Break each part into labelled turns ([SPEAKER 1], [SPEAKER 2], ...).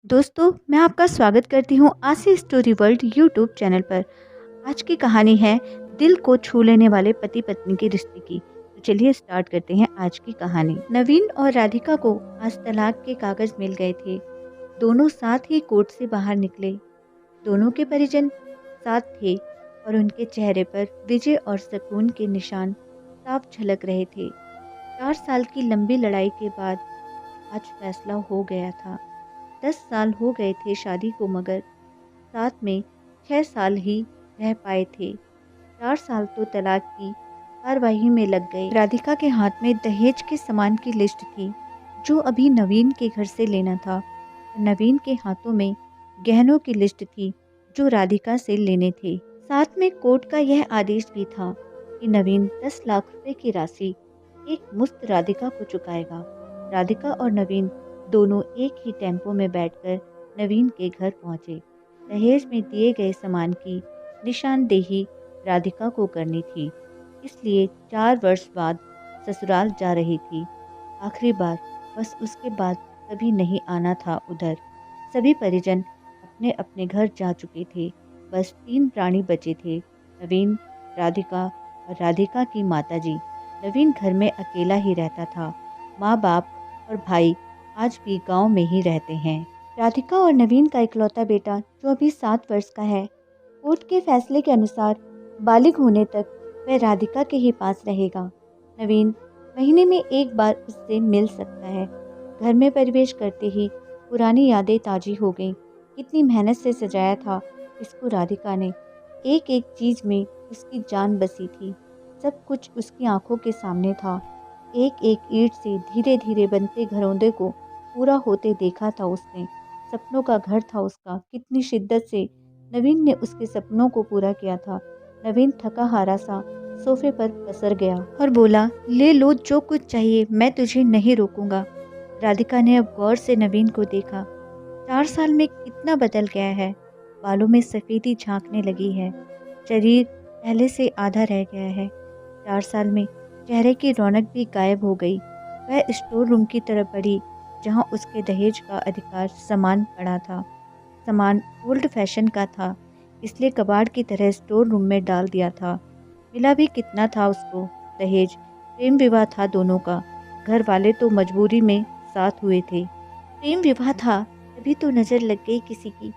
[SPEAKER 1] दोस्तों, मैं आपका स्वागत करती हूँ आशी स्टोरी वर्ल्ड यूट्यूब चैनल पर। आज की कहानी है दिल को छू लेने वाले पति पत्नी के रिश्ते की। तो चलिए स्टार्ट करते हैं आज की कहानी। नवीन और राधिका को आज तलाक के कागज मिल गए थे। दोनों साथ ही कोर्ट से बाहर निकले। दोनों के परिजन साथ थे और उनके चेहरे पर विजय और सुकून के निशान साफ झलक रहे थे। 4 साल की लंबी लड़ाई के बाद आज फैसला हो गया था। 10 साल हो गए थे शादी को, मगर साथ में 6 साल ही रह पाए थे। 4 साल तो तलाक की कार्यवाही में लग गए। राधिका के हाथ में दहेज के सामान की लिस्ट थी जो अभी नवीन के घर से लेना था। नवीन के हाथों में गहनों की लिस्ट थी जो राधिका से लेने थे। साथ में कोर्ट का यह आदेश भी था कि नवीन 10 लाख रुपए की राशि एक मुश्त राधिका को चुकाएगा। राधिका और नवीन दोनों एक ही टेम्पो में बैठकर नवीन के घर पहुंचे। दहेज में दिए गए सामान की निशानदेही राधिका को करनी थी, इसलिए 4 वर्ष बाद ससुराल जा रही थी। आखिरी बार, बस उसके बाद कभी नहीं आना था उधर। सभी परिजन अपने अपने घर जा चुके थे। बस 3 प्राणी बचे थे, नवीन, राधिका और राधिका की माताजी। नवीन घर में अकेला ही रहता था। माँ बाप और भाई आज भी गांव में ही रहते हैं। राधिका और नवीन का इकलौता बेटा जो अभी 7 वर्ष का है, कोर्ट के फैसले के अनुसार बालिग होने तक वह राधिका के ही पास रहेगा। नवीन महीने में एक बार उससे मिल सकता है। घर में प्रवेश करते ही पुरानी यादें ताजी हो गईं। कितनी मेहनत से सजाया था इसको राधिका ने। एक एक चीज में उसकी जान बसी थी। सब कुछ उसकी आंखों के सामने था। एक एक ईंट से धीरे धीरे बनते घरौंदे को पूरा होते देखा था उसने। सपनों का घर था उसका। कितनी शिद्दत से नवीन ने उसके सपनों को पूरा किया था। नवीन थका हारा सा सोफे पर पसर गया और बोला, ले लो जो कुछ चाहिए, मैं तुझे नहीं रोकूंगा। राधिका ने अब गौर से नवीन को देखा। 4 साल में कितना बदल गया है। बालों में सफेदी झांकने लगी है। शरीर पहले से आधा रह गया है। 4 साल में चेहरे की रौनक भी गायब हो गई। वह स्टोर रूम की तरफ बढ़ी जहां उसके दहेज का अधिकार सामान पड़ा था। सामान ओल्ड फैशन का था, इसलिए कबाड़ की तरह स्टोर रूम में डाल दिया था। मिला भी कितना था उसको? दहेज प्रेम विवाह था दोनों का। घर वाले तो मजबूरी में साथ हुए थे। प्रेम विवाह था तभी तो नजर लग गई किसी की,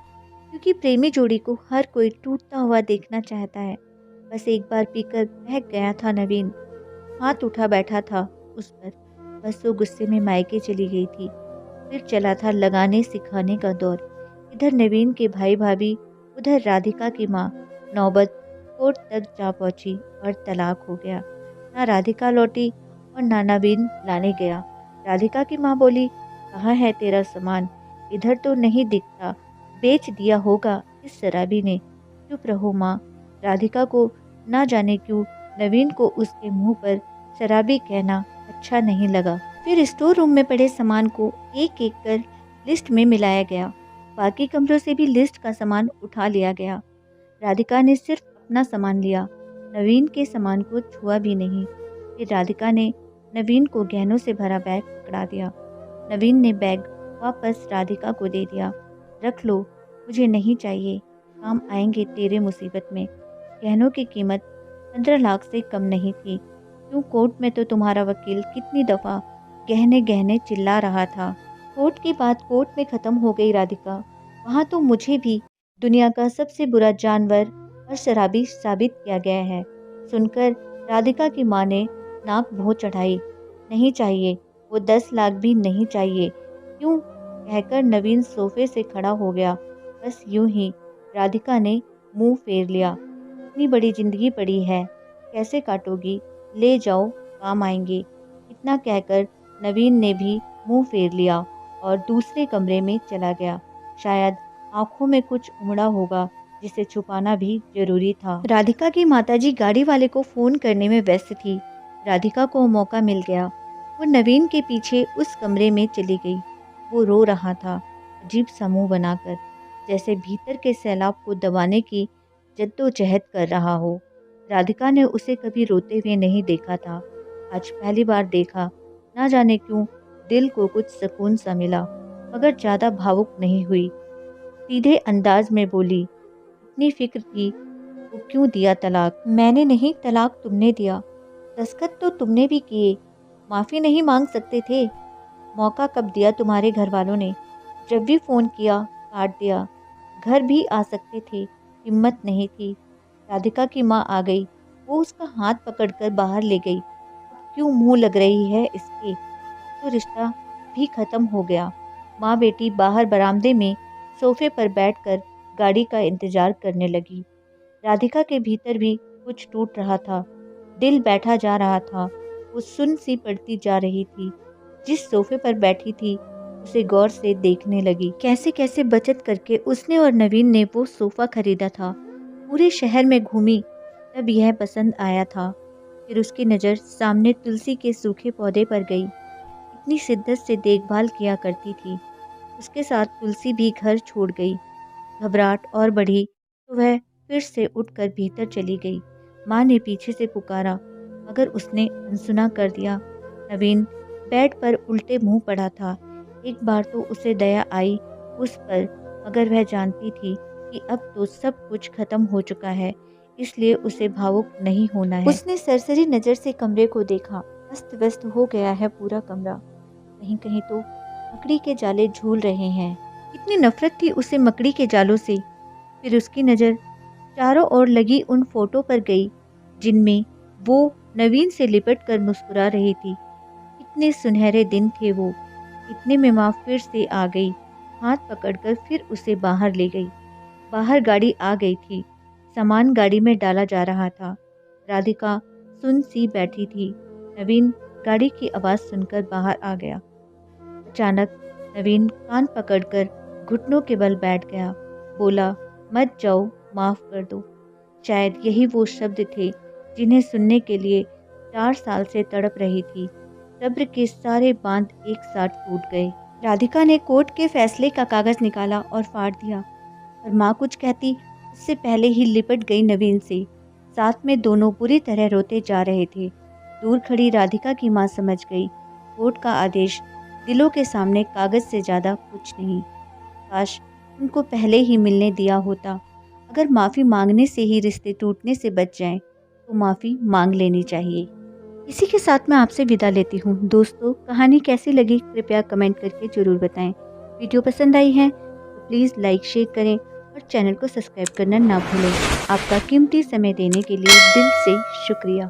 [SPEAKER 1] क्योंकि प्रेमी जोड़ी को हर कोई टूटता हुआ देखना चाहता है। बस एक बार पीकर बहक गया था नवीन। हाथ उठा बैठा था उस पर। बस वो गुस्से में मायके चली गई थी। फिर चला था लगाने सिखाने का दौर। इधर नवीन के भाई भाभी, उधर राधिका की माँ। नौबत कोर्ट तक जा पहुंची और तलाक हो गया। ना राधिका लौटी और ना नवीन लाने गया। राधिका की माँ बोली, कहाँ है तेरा सामान? इधर तो नहीं दिखता, बेच दिया होगा इस शराबी ने। चुप रहो माँ। राधिका को ना जाने क्यों नवीन को उसके मुंह पर शराबी कहना अच्छा नहीं लगा। फिर स्टोर रूम में पड़े सामान को एक एक कर लिस्ट में मिलाया गया। बाकी कमरों से भी लिस्ट का सामान उठा लिया गया। राधिका ने सिर्फ अपना सामान लिया, नवीन के सामान को छुआ भी नहीं। फिर राधिका ने नवीन को गहनों से भरा बैग पकड़ा दिया। नवीन ने बैग वापस राधिका को दे दिया। रख लो, मुझे नहीं चाहिए, काम आएंगे तेरे मुसीबत में। गहनों की कीमत 15 लाख से कम नहीं थी। क्यों, कोर्ट में तो तुम्हारा वकील कितनी दफा गहने गहने चिल्ला रहा था। कोर्ट की बात कोर्ट में खत्म हो गई राधिका। वहाँ तो मुझे भी दुनिया का सबसे बुरा जानवर और शराबी साबित किया गया है। सुनकर राधिका की माँ ने नाक भौं चढ़ाई। नहीं चाहिए, वो 10 लाख भी नहीं चाहिए। क्यों, कहकर नवीन सोफे से खड़ा हो गया। बस यूं ही राधिका ने मुंह फेर लिया। इतनी बड़ी जिंदगी पड़ी है, कैसे काटोगी? ले जाओ, काम आएंगे। इतना कहकर नवीन ने भी मुंह फेर लिया और दूसरे कमरे में चला गया। शायद आंखों में कुछ उमड़ा होगा जिसे छुपाना भी जरूरी था। राधिका की माताजी गाड़ी वाले को फोन करने में व्यस्त थी। राधिका को मौका मिल गया। वो नवीन के पीछे उस कमरे में चली गई। वो रो रहा था, अजीब सा मुंह बनाकर, जैसे भीतर के सैलाब को दबाने की जद्दोजहद कर रहा हो। राधिका ने उसे कभी रोते हुए नहीं देखा था। आज पहली बार देखा। ना जाने क्यों दिल को कुछ सुकून सा मिला। मगर ज़्यादा भावुक नहीं हुई। सीधे अंदाज में बोली, इतनी फिक्र थी तो क्यों दिया तलाक? मैंने नहीं, तलाक तुमने दिया। दस्तखत तो तुमने भी किए। माफ़ी नहीं मांग सकते थे? मौका कब दिया तुम्हारे घर वालों ने? जब भी फ़ोन किया काट दिया। घर भी आ सकते थे, हिम्मत नहीं थी। राधिका की माँ आ गई, वो उसका हाथ पकड़कर बाहर ले गई। अब क्यों मुंह लग रही है इसके? तो रिश्ता भी खत्म हो गया। माँ बेटी बाहर बरामदे में सोफे पर बैठकर गाड़ी का इंतजार करने लगी। राधिका के भीतर भी कुछ टूट रहा था, दिल बैठा जा रहा था। वो सुन्न सी पड़ती जा रही थी। जिस सोफे पर बैठी थी उसे गौर से देखने लगी। कैसे कैसे बचत करके उसने और नवीन ने वो सोफा खरीदा था। पूरे शहर में घूमी, तब यह पसंद आया था। फिर उसकी नज़र सामने तुलसी के सूखे पौधे पर गई। इतनी शिद्दत से देखभाल किया करती थी। उसके साथ तुलसी भी घर छोड़ गई। घबराहट और बढ़ी तो वह फिर से उठकर भीतर चली गई। माँ ने पीछे से पुकारा, मगर उसने अनसुना कर दिया। नवीन बेड पर उल्टे मुंह पड़ा था। एक बार तो उसे दया आई उस पर, मगर वह जानती थी कि अब तो सब कुछ खत्म हो चुका है, इसलिए उसे भावुक नहीं होना है। उसने सरसरी नज़र से कमरे को देखा। अस्त व्यस्त हो गया है पूरा कमरा। कहीं कहीं तो मकड़ी के जाले झूल रहे हैं। इतनी नफरत थी उसे मकड़ी के जालों से। फिर उसकी नज़र चारों ओर लगी उन फोटो पर गई, जिनमें वो नवीन से लिपट कर मुस्कुरा रही थी। इतने सुनहरे दिन थे वो। इतने में माँ फिर से आ गई, हाथ पकड़कर फिर उसे बाहर ले गई। बाहर गाड़ी आ गई थी। सामान गाड़ी में डाला जा रहा था। राधिका सुन सी बैठी थी। नवीन गाड़ी की आवाज़ सुनकर बाहर आ गया। अचानक नवीन कान पकड़कर घुटनों के बल बैठ गया। बोला, मत जाओ, माफ़ कर दो। शायद यही वो शब्द थे जिन्हें सुनने के लिए 4 साल से तड़प रही थी। सब्र के सारे बांध एक साथ टूट गए। राधिका ने कोर्ट के फैसले का कागज निकाला और फाड़ दिया, पर माँ कुछ कहती उससे पहले ही लिपट गई नवीन से। साथ में दोनों बुरी तरह रोते जा रहे थे। दूर खड़ी राधिका की माँ समझ गई, कोर्ट का आदेश दिलों के सामने कागज से ज़्यादा कुछ नहीं। काश उनको पहले ही मिलने दिया होता। अगर माफ़ी मांगने से ही रिश्ते टूटने से बच जाएं, तो माफ़ी मांग लेनी चाहिए। इसी के साथ मैं आपसे विदा लेती हूँ। दोस्तों, कहानी कैसी लगी कृपया कमेंट करके ज़रूर बताएं। वीडियो पसंद आई है तो प्लीज़ लाइक शेयर करें और चैनल को सब्सक्राइब करना ना भूलें। आपका कीमती समय देने के लिए दिल से शुक्रिया।